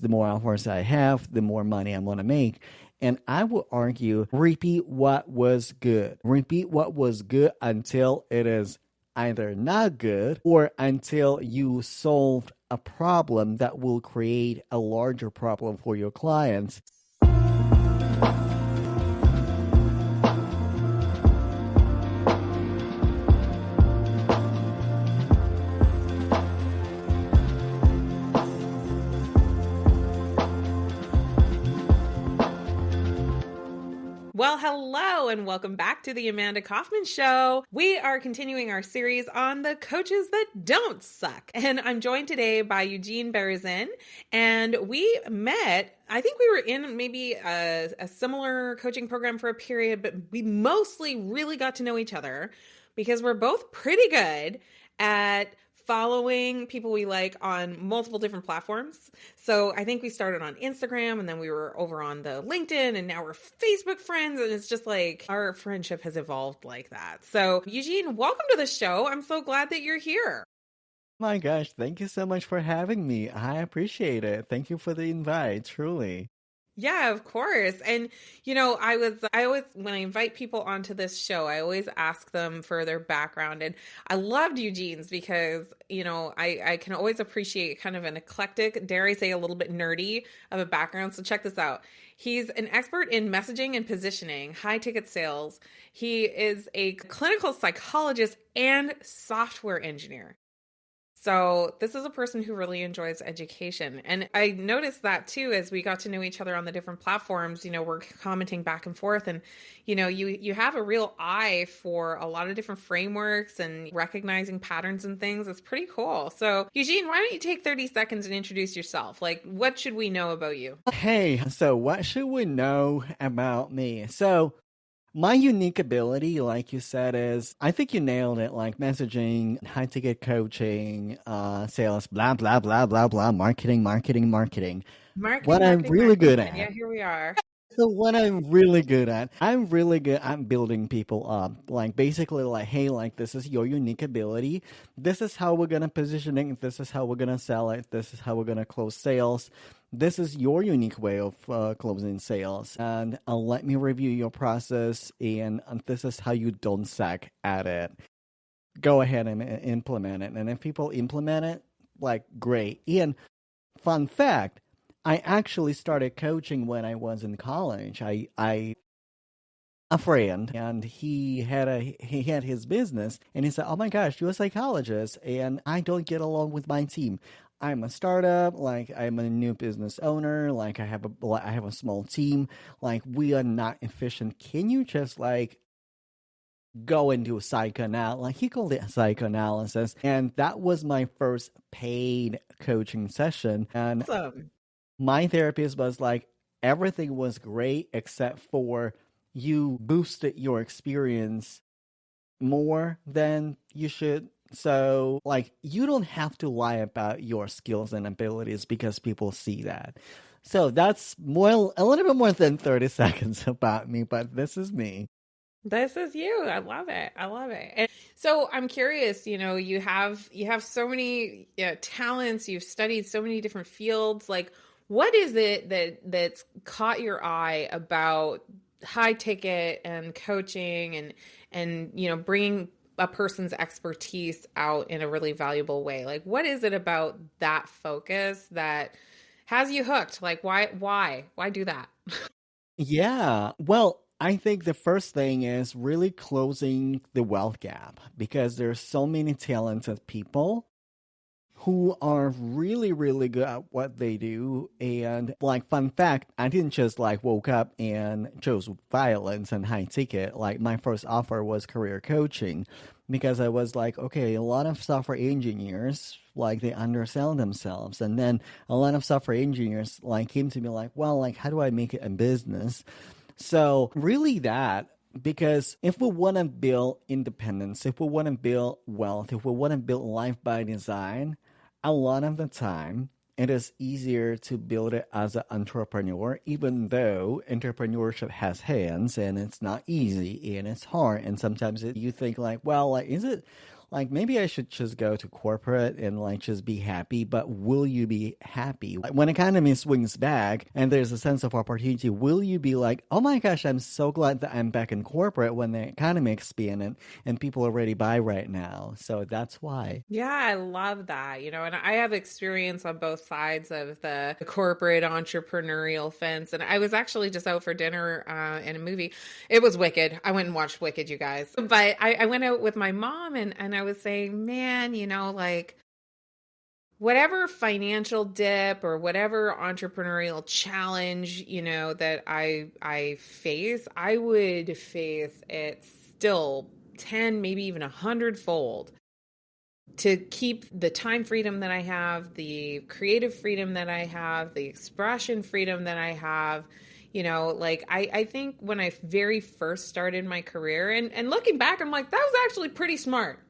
The more offers I have, the more money I'm going to make. And I would argue, repeat what was good. Repeat what was good until it is either not good or until you solved a problem that will create a larger problem for your clients. Well, hello and welcome back to the Amanda Kaufman Show. We are continuing our series on the coaches that don't suck. And I'm joined today by Eugene Berezin. And we met, I think we were in maybe a similar coaching program for a period, but we mostly really got to know each other because we're both pretty good at following people we like on multiple different platforms. So I think we started on Instagram and then we were over on the LinkedIn and now we're Facebook friends. And it's just like our friendship has evolved like that. So Eugene, welcome to the show. I'm so glad that you're here. My gosh, thank you so much for having me. I appreciate it. Thank you for the invite, truly. Yeah, of course. And, you know, I always, when I invite people onto this show, I always ask them for their background. And I loved Eugene's because, you know, I can always appreciate kind of an eclectic, dare I say a little bit nerdy of a background. So check this out. He's an expert in messaging and positioning, high ticket sales. He is a clinical psychologist and software engineer. So this is a person who really enjoys education. And I noticed that too, as we got to know each other on the different platforms, you know, we're commenting back and forth and, you know, you have a real eye for a lot of different frameworks and recognizing patterns and things. It's pretty cool. So Eugene, why don't you take 30 seconds and introduce yourself? Like, what should we know about you? Hey, so what should we know about me? So my unique ability, like you said, is I think you nailed it, like messaging, high ticket coaching, sales, blah, blah, blah, blah, blah, marketing. What I'm really good at. Yeah, here we are. So what I'm really good at building people up. Like basically like, hey, like this is your unique ability. This is how we're going to position it. This is how we're going to sell it. This is how we're going to close sales. This is your unique way of closing sales. And let me review your process. And this is how you don't suck at it. Go ahead and implement it. And if people implement it, like great. And fun fact, I actually started coaching when I was in college. I a friend, and he had his business, and he said, "Oh my gosh, you're a psychologist, and I don't get along with my team. I'm a startup, like I'm a new business owner, like I have a small team, like we are not efficient. Can you just like go into psychoanalysis?" Like he called it psychoanalysis, and that was my first paid coaching session. And Awesome. my therapist was like, everything was great except for you boosted your experience more than you should. So, like, you don't have to lie about your skills and abilities because people see that. So that's a little bit more than 30 seconds about me, but this is me. This is you. I love it. I love it. And so I'm curious, you know, you have so many talents, you've studied so many different fields. Like, what is it that's caught your eye about high ticket and coaching and you know, bringing a person's expertise out in a really valuable way? Like, what is it about that focus that has you hooked? Like, why do that? Yeah. Well, I think the first thing is really closing the wealth gap because there's so many talented people who are really, really good at what they do. And like, fun fact, I didn't just like woke up and chose violence and high ticket. Like my first offer was career coaching because I was like, okay, a lot of software engineers, like they undersell themselves. And then a lot of software engineers like came to me like, well, like, how do I make it a business? So really that, because if we want to build independence, if we want to build wealth, if we want to build life by design, a lot of the time, it is easier to build it as an entrepreneur, even though entrepreneurship has hands and it's not easy and it's hard. And sometimes you think like, well, like, is it like maybe I should just go to corporate and like just be happy, but will you be happy? Like, when economy swings back and there's a sense of opportunity, will you be like, oh my gosh, I'm so glad that I'm back in corporate when the economy expanded and people already buy right now. So that's why. Yeah, I love that. And I have experience on both sides of the corporate entrepreneurial fence. And I was actually just out for dinner in a movie. It was Wicked. I went and watched Wicked, you guys. But I went out with my mom and I was saying, man, like whatever financial dip or whatever entrepreneurial challenge, that I face, I would face it still 10, maybe even 100-fold to keep the time freedom that I have, the creative freedom that I have, the expression freedom that I have. Like I think when I very first started my career and looking back, I'm like, that was actually pretty smart.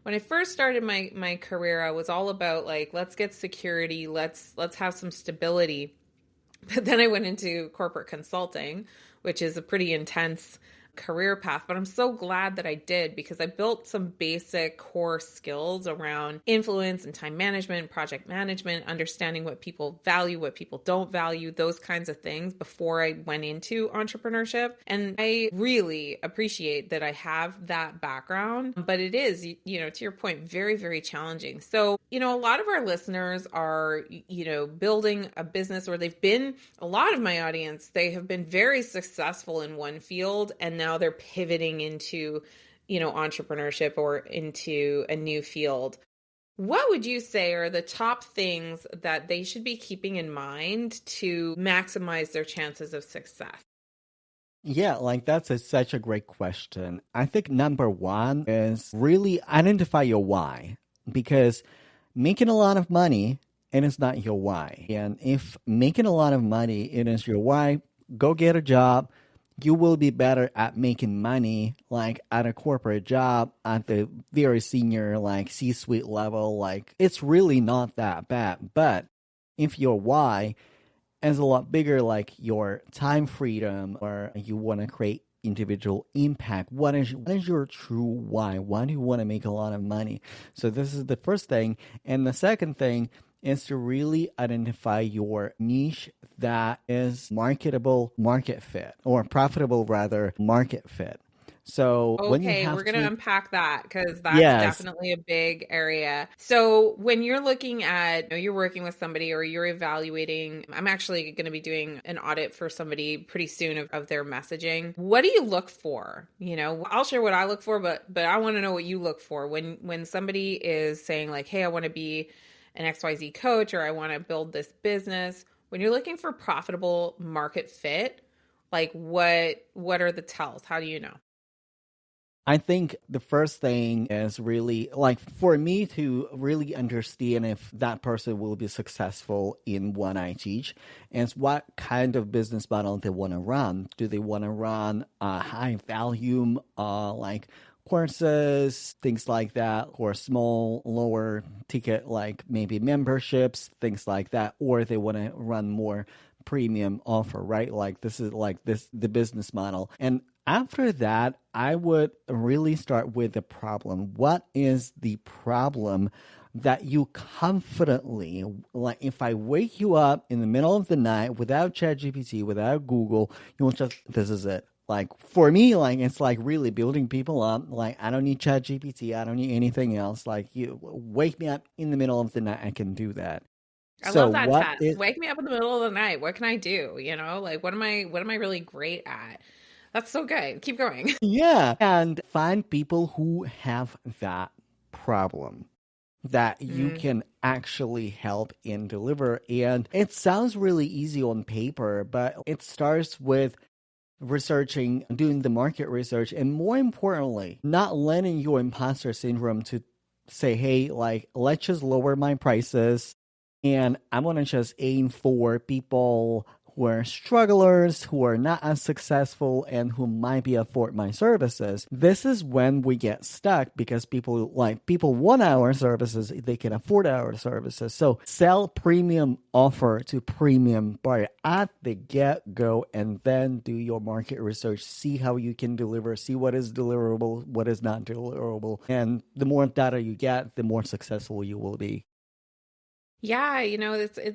When I first started my career, I was all about like, let's get security, let's have some stability. But then I went into corporate consulting, which is a pretty intense career path, but I'm so glad that I did because I built some basic core skills around influence and time management, project management, understanding what people value, what people don't value, those kinds of things before I went into entrepreneurship. And I really appreciate that I have that background, but it is, to your point, very, very challenging. So, a lot of our listeners are, building a business, or a lot of my audience, they have been very successful in one field and now they're pivoting into, entrepreneurship or into a new field. What would you say are the top things that they should be keeping in mind to maximize their chances of success? Yeah, like such a great question. I think number one is really identify your why, because making a lot of money, and it's not your why. And if making a lot of money, it is your why, go get a job. You will be better at making money, like at a corporate job, at the very senior, like C-suite level. Like it's really not that bad. But if your why is a lot bigger, like your time freedom, or you want to create individual impact, what is your true why? Why do you want to make a lot of money? So this is the first thing. And the second thing is to really identify your niche that is marketable market fit, or profitable rather market fit. So when you Okay, have we're going to to, unpack that because that's yes, definitely a big area. So when you're looking at, you're working with somebody or you're evaluating, I'm actually going to be doing an audit for somebody pretty soon of their messaging. What do you look for? I'll share what I look for, but I want to know what you look for when somebody is saying like, hey, I want to be an XYZ coach, or I want to build this business. When you're looking for profitable market fit, like what are the tells? How do you know? I think the first thing is really like for me to really understand if that person will be successful in what I teach, is what kind of business model they want to run. Do they want to run high volume, like courses, things like that, or small, lower ticket, like maybe memberships, things like that, or they want to run more premium offer, right? Like this is like the business model. And after that, I would really start with the problem. What is the problem that you confidently, like if I wake you up in the middle of the night without ChatGPT, without Google, you'll just, this is it. Like for me, like it's like really building people up. Like I don't need ChatGPT, I don't need anything else. Like you wake me up in the middle of the night, I can do that. I So love that what test. is Wake me up in the middle of the night. What can I do? Like what am I really great at? That's so good. Keep going. yeah, and find people who have that problem that you Mm. can actually help and deliver. And it sounds really easy on paper, but it starts with researching, doing the market research, and more importantly, not letting your imposter syndrome to say, hey, like, let's just lower my prices and I'm going to just aim for people who are strugglers, who are not as successful, and who might be afford my services. This is when we get stuck because people want our services, they can afford our services. So sell premium offer to premium buyer at the get-go, and then do your market research. See how you can deliver, see what is deliverable, what is not deliverable. And the more data you get, the more successful you will be. Yeah,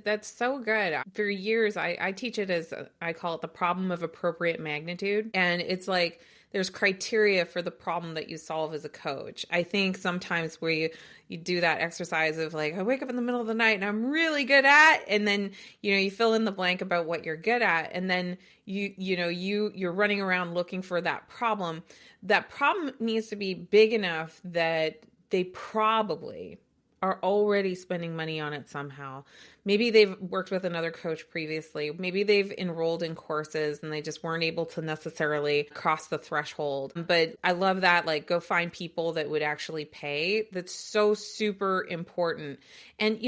that's so good. For years, I teach it as, I call it the problem of appropriate magnitude. And it's like there's criteria for the problem that you solve as a coach. I think sometimes where you do that exercise of like, I wake up in the middle of the night and I'm really good at, and then, you fill in the blank about what you're good at. And then you're running around looking for that problem. That problem needs to be big enough that they probably are already spending money on it somehow. Maybe they've worked with another coach previously. Maybe they've enrolled in courses and they just weren't able to necessarily cross the threshold. But I love that, like, go find people that would actually pay. That's so super important. And,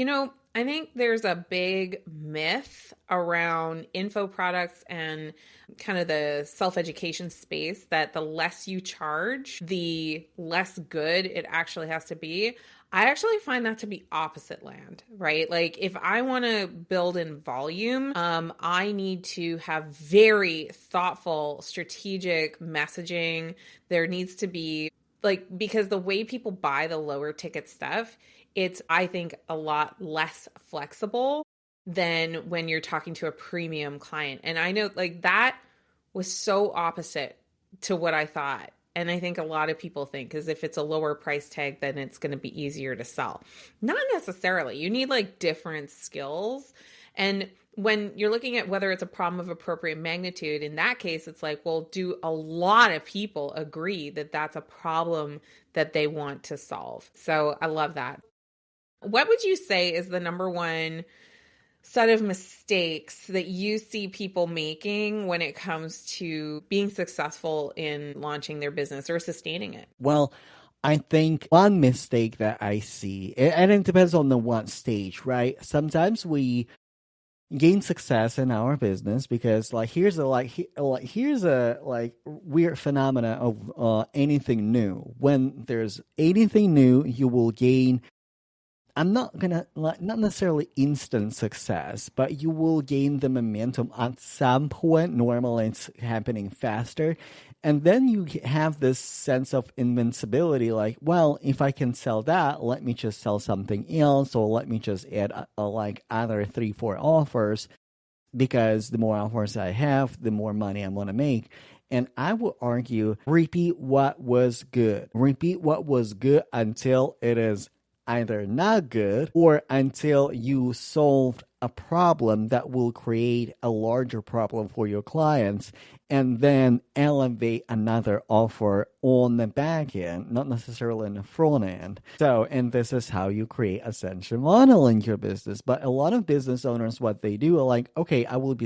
I think there's a big myth around info products and kind of the self-education space that the less you charge, the less good it actually has to be. I actually find that to be opposite land, right? Like, if I want to build in volume, I need to have very thoughtful, strategic messaging. There needs to be, like, because the way people buy the lower ticket stuff, it's, I think, a lot less flexible than when you're talking to a premium client. And I know, like, that was so opposite to what I thought. And I think a lot of people think, because if it's a lower price tag, then it's going to be easier to sell. Not necessarily. You need like different skills. And when you're looking at whether it's a problem of appropriate magnitude, in that case, it's like, well, do a lot of people agree that that's a problem that they want to solve? So I love that. What would you say is the number one set of mistakes that you see people making when it comes to being successful in launching their business or sustaining it? Well, I think one mistake that I see, and it depends on the what stage, right? Sometimes we gain success in our business because here's a weird phenomena of anything new. When there's anything new, you will gain, I'm not gonna, not necessarily instant success, but you will gain the momentum at some point. Normally it's happening faster. And then you have this sense of invincibility, like, well, if I can sell that, let me just sell something else, or let me just add other 3-4 offers, because the more offers I have, the more money I'm going to make. And I would argue, repeat what was good. Repeat what was good until it is either not good, or until you solved a problem that will create a larger problem for your clients, and then elevate another offer on the back end, not necessarily in the front end. So, and this is how you create ascension model in your business. But a lot of business owners, what they do are like, okay, I will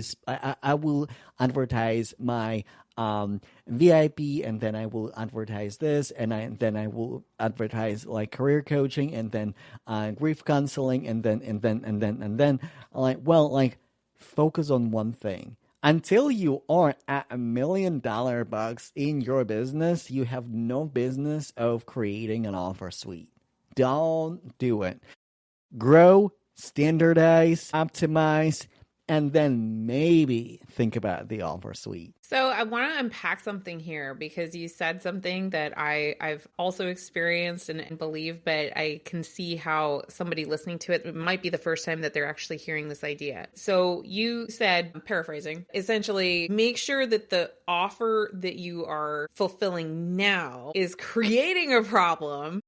advertise my VIP, and then I will advertise this, and then I will advertise like career coaching, and then grief counseling, and then focus on one thing. Until you are at $1 million bucks in your business, you have no business of creating an offer suite. Don't do it. Grow, standardize, optimize, and then maybe think about the offer suite. So I want to unpack something here, because you said something that I've also experienced and believe, but I can see how somebody listening to it might be the first time that they're actually hearing this idea. So you said, paraphrasing, essentially, make sure that the offer that you are fulfilling now is creating a problem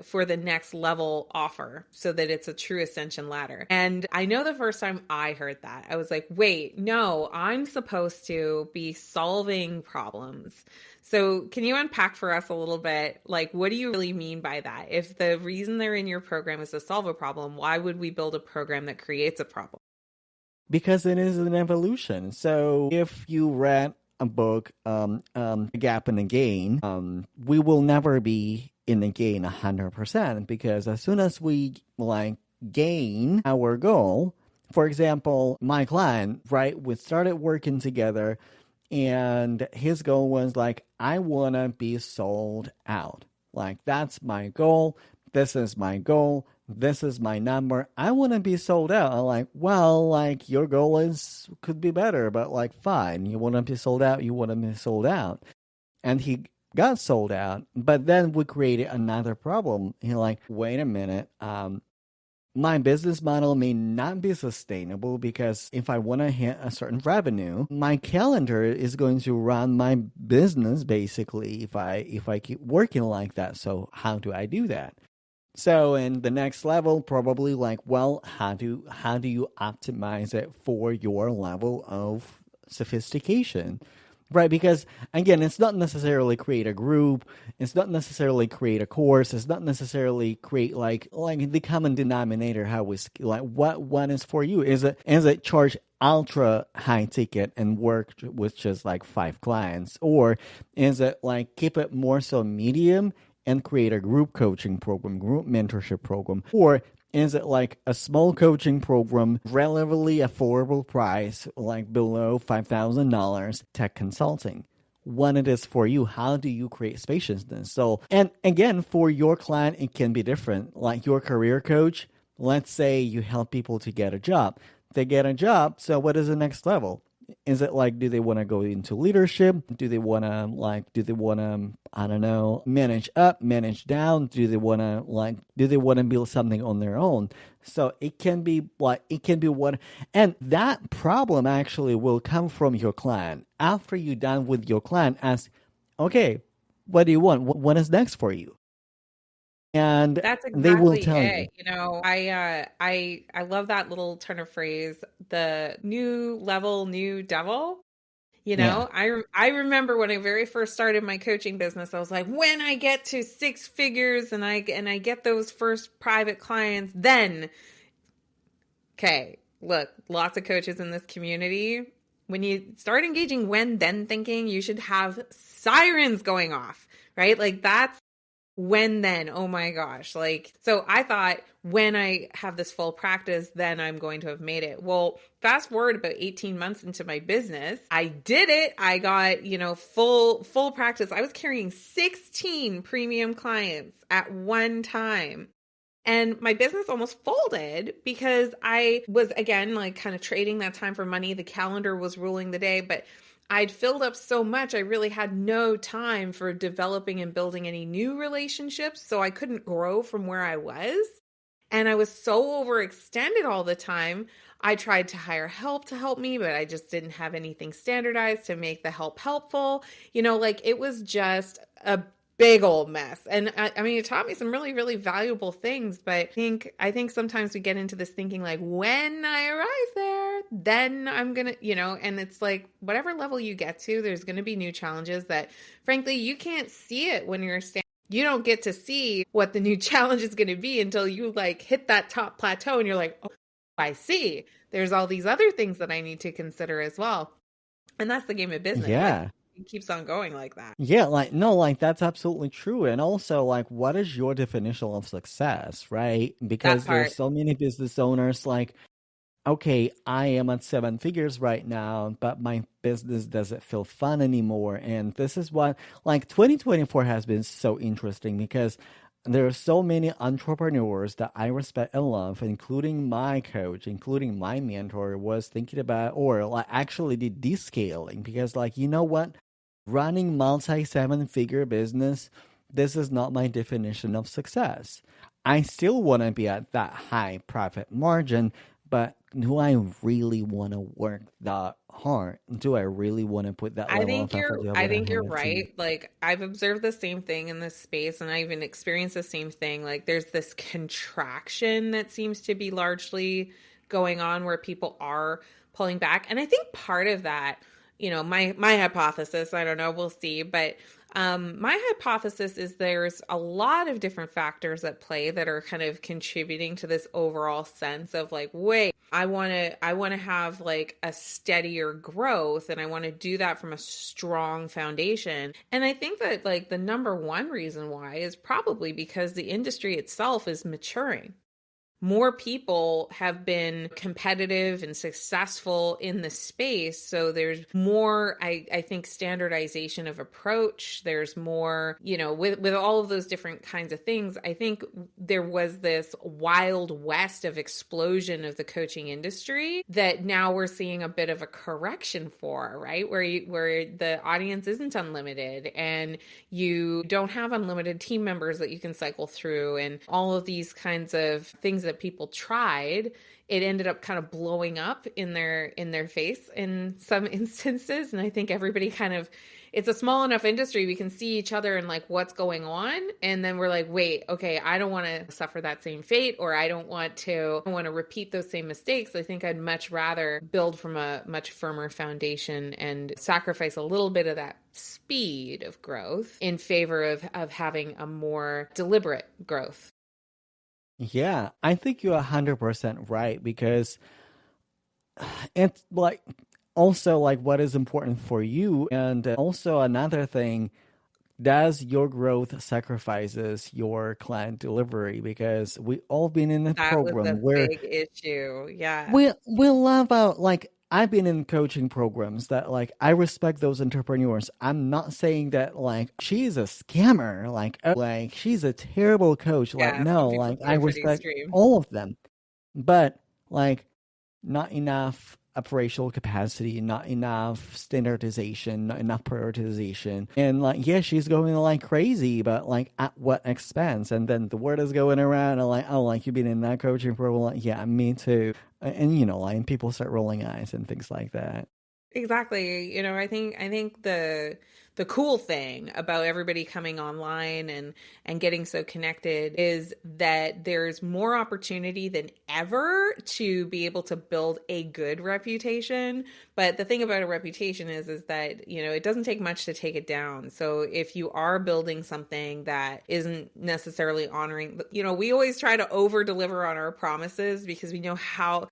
for the next level offer, so that it's a true ascension ladder. And I know the first time I heard that, I was like, wait, no, I'm supposed to be solving problems. So can you unpack for us a little bit, like, what do you really mean by that? If the reason they're in your program is to solve a problem, why would we build a program that creates a problem? Because it is an evolution. So if you read a book, Gap and the Gain, we will never be in the gain 100%, because as soon as we gain our goal, For example, my client, right, we started working together and his goal was like, I want to be sold out. Like, that's my goal. This is my goal. This is my number. I want to be sold out. I'm like, well, like, your goal is could be better, but like, fine. You want to be sold out. You want to be sold out. And he got sold out. But then we created another problem. He's like, wait a minute. My business model may not be sustainable because if I want to hit a certain revenue, my calendar is going to run my business basically if I keep working like that. So how do I do that? So in the next level, probably like, well, how do you optimize it for your level of sophistication? Right, because again, it's not necessarily create a group, it's not necessarily create a course, it's not necessarily create like the common denominator. How we like what one is for you? Is it charge ultra high ticket and work with just like 5 clients, or is it like keep it more so medium and create a group coaching program, group mentorship program, or is it like a small coaching program, relatively affordable price, like below $5,000 tech consulting? When it is for you, how do you create spaciousness? So, and again, for your client, it can be different. Like your career coach, let's say you help people to get a job. They get a job, so what is the next level? Is it like, do they want to go into leadership? Do they want to, I don't know, manage up, manage down? Do they want to build something on their own? So it can be what, and that problem actually will come from your client. After you're done with your client, ask, okay, what do you want? What is next for you? And That's they will exactly tell it. you. I love that little turn of phrase, the new level, new devil. Yeah. I remember when I very first started my coaching business, I was like, when I get to 6 figures and I get those first private clients, then okay, look, lots of coaches in this community. When you start engaging when then thinking, you should have sirens going off, right? Like that's when then, oh my gosh. Like, so I thought when I have this full practice, then I'm going to have made it. Well, fast forward about 18 months into my business, I did it. I got, full practice. I was carrying 16 premium clients at one time. And my business almost folded because I was, again, like kind of trading that time for money. The calendar was ruling the day, but I'd filled up so much, I really had no time for developing and building any new relationships. So I couldn't grow from where I was. And I was so overextended all the time. I tried to hire help to help me, but I just didn't have anything standardized to make the help helpful. Like it was just a big old mess. And I mean, it taught me some really, really valuable things. But I think sometimes we get into this thinking like, when I arrive there, then I'm gonna, and it's like whatever level you get to, there's gonna be new challenges that, frankly, you can't see it when you're standing. You don't get to see what the new challenge is going to be until you like hit that top plateau and you're like, oh, I see. There's all these other things that I need to consider as well. And that's the game of business. Like Yeah. it keeps on going like that. Yeah, like no, like that's absolutely true. And also like what is your definition of success, right? That Because there's part. so many business owners like, okay, I am at 7 figures right now, but my business doesn't feel fun anymore. And this is what like 2024 has been so interesting because there are so many entrepreneurs that I respect and love, including my coach, including my mentor, was thinking about or like actually did descaling because like you know what? Running multi 7 figure business, this is not my definition of success. I still want to be at that high profit margin, but do I really want to work that hard? Do I really want to put that I level think of effort? you're Do I I want to think hand you're it to? right. Like I've observed the same thing in this space and I even experienced the same thing. Like there's this contraction that seems to be largely going on where people are pulling back. And I think part of that, my hypothesis, I don't know, we'll see, but my hypothesis is there's a lot of different factors at play that are kind of contributing to this overall sense of like, wait, I want to have like a steadier growth and I want to do that from a strong foundation. And I think that like the number one reason why is probably because the industry itself is maturing. more people have been competitive and successful in the space. So there's more, I think, standardization of approach. There's more, with all of those different kinds of things. I think there was this wild west of explosion of the coaching industry that now we're seeing a bit of a correction for, right? Where the audience isn't unlimited and you don't have unlimited team members that you can cycle through, and all of these kinds of things that people tried, it ended up kind of blowing up in their face in some instances. And I think everybody kind of, it's a small enough industry, we can see each other and like what's going on, and then we're like, wait, okay, I don't want to suffer that same fate, or I don't want to repeat those same mistakes. I think I'd much rather build from a much firmer foundation and sacrifice a little bit of that speed of growth in favor of having a more deliberate growth. Yeah, I think you're 100% right, because it's like also like what is important for you. And also another thing, does your growth sacrifices your client delivery? Because we all been in a That was a program where big issue. Yeah. we love out, like I've been in coaching programs that like I respect those entrepreneurs. I'm not saying that like she's a scammer, like she's a terrible coach. Like Yeah, some no, people like put I it pretty respect extreme. all of them. But like not enough operational capacity, not enough standardization, not enough prioritization. And like, yeah, she's going like crazy, but like at what expense? And then the word is going around and like, oh, like you've been in that coaching program. Like, yeah, me too. And like and people start rolling eyes and things like that. Exactly. I think the cool thing about everybody coming online and getting so connected is that there's more opportunity than ever to be able to build a good reputation. But the thing about a reputation is that, it doesn't take much to take it down. So if you are building something that isn't necessarily honoring, we always try to over deliver on our promises because we know how.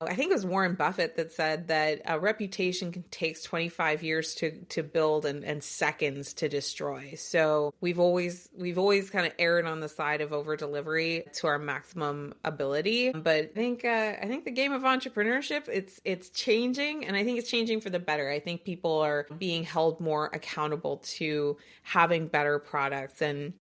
I think it was Warren Buffett that said that a reputation takes 25 years to build and seconds to destroy. So we've always kind of erred on the side of over delivery to our maximum ability. But I think the game of entrepreneurship, it's changing, and I think it's changing for the better. I think people are being held more accountable to having better products, and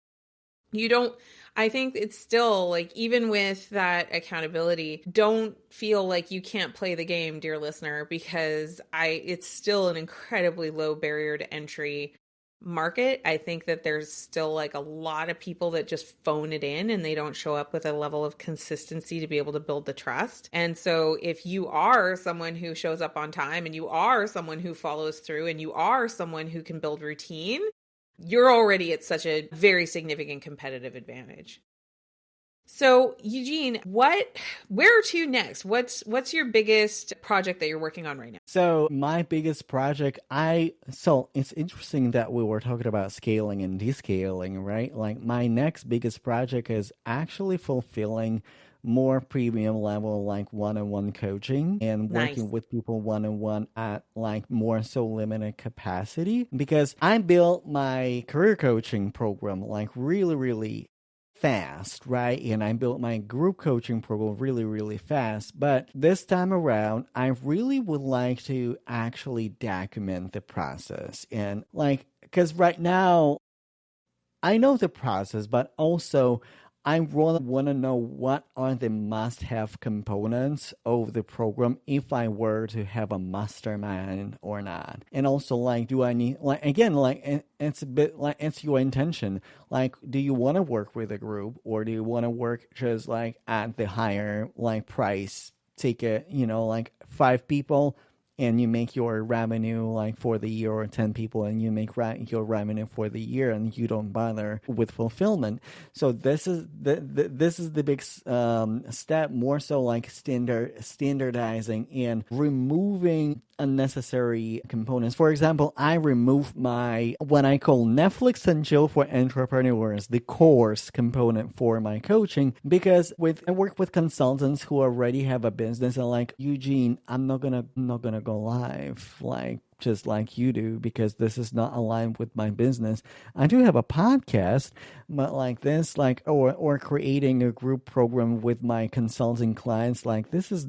I think it's still like, even with that accountability, don't feel like you can't play the game, dear listener, because it's still an incredibly low barrier to entry market. I think that there's still like a lot of people that just phone it in and they don't show up with a level of consistency to be able to build the trust. And so if you are someone who shows up on time, and you are someone who follows through, and you are someone who can build routine, you're already at such a very significant competitive advantage. So, Eugene, where to next? What's your biggest project that you're working on right now? So my biggest project, so it's interesting that we were talking about scaling and descaling, right? Like my next biggest project is actually fulfilling more premium level, like one-on-one coaching and Nice. working with people one-on-one at like more so limited capacity, because I built my career coaching program like really, really fast, right? And I built my group coaching program really, really fast. But this time around, I really would like to actually document the process. And like, because right now, I know the process, but also I really want to know what are the must-have components of the program if I were to have a mastermind or not. And also, like, do I need, like, again, like, it's a bit like, it's your intention. Like, do you want to work with a group, or do you want to work just like at the higher, like, price ticket, like 5 people? And you make your revenue like for the year, or 10 people, and you make your revenue for the year, and you don't bother with fulfillment. So this is the big step, more so like standardizing and removing unnecessary components. For example, I remove my what I call Netflix and chill for entrepreneurs, the course component for my coaching, because I work with consultants who already have a business and like, Eugene, I'm not gonna go live. Like, just like you do because this is not aligned with my business. I do have a podcast, but like this, like or creating a group program with my consulting clients, like this is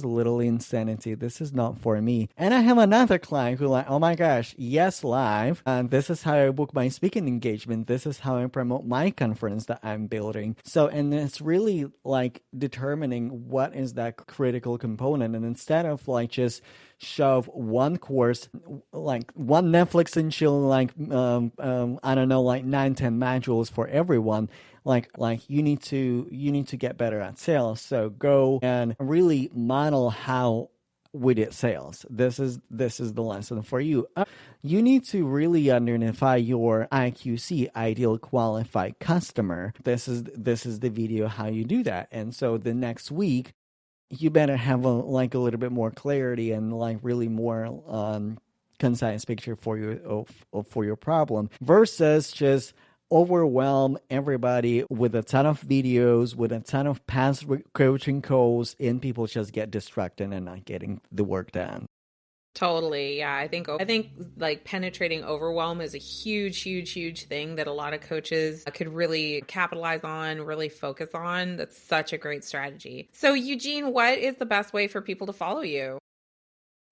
literally insanity. This is not for me. And I have another client who like, oh my gosh, yes, live. And this is how I book my speaking engagement. This is how I promote my conference that I'm building. So, and it's really like determining what is that critical component. And instead of like just shove one course, like one Netflix and chill, like I don't know, like 9, 10 modules for everyone. Like you need to get better at sales. So go and really model how we did sales. This is the lesson for you. You need to really identify your IQC, ideal qualified customer. This is the video how you do that. And so the next week you better have a little bit more clarity and like really more concise picture for your problem versus just overwhelm everybody with a ton of videos, with a ton of past coaching calls, and people just get distracted and not getting the work done. Totally. Yeah. I think like penetrating overwhelm is a huge thing that a lot of coaches could really capitalize on, really focus on. That's such a great strategy. So Eugene, what is the best way for people to follow you?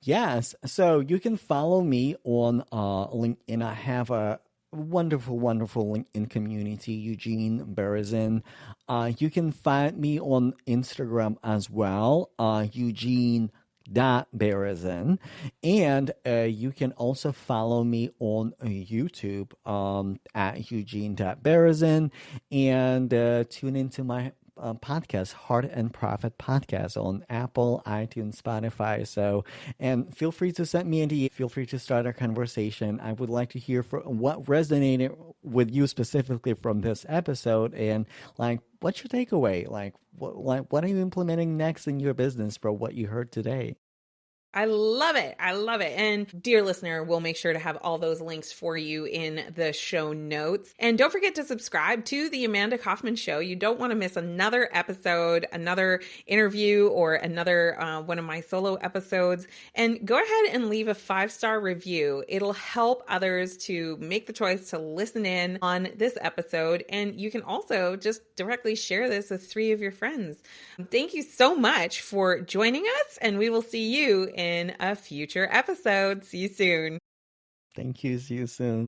Yes. So you can follow me on LinkedIn. I have a wonderful LinkedIn community, Eugene Berezin. You can find me on Instagram as well, Eugene.Berezin. And you can also follow me on YouTube at Eugene.Berezin and tune into my podcast, Heart and Profit Podcast on Apple, iTunes, Spotify. So, and feel free to send me an DM. Feel free to start a conversation. I would like to hear what resonated with you specifically from this episode, and like, what's your takeaway? What are you implementing next in your business for what you heard today? I love it. I love it. And dear listener, we'll make sure to have all those links for you in the show notes. And don't forget to subscribe to the Amanda Kaufman Show. You don't want to miss another episode, another interview, or another one of my solo episodes. And go ahead and leave a 5-star review. It'll help others to make the choice to listen in on this episode. And you can also just directly share this with 3 of your friends. Thank you so much for joining us, and we will see you in a future episode. See you soon. Thank you. See you soon.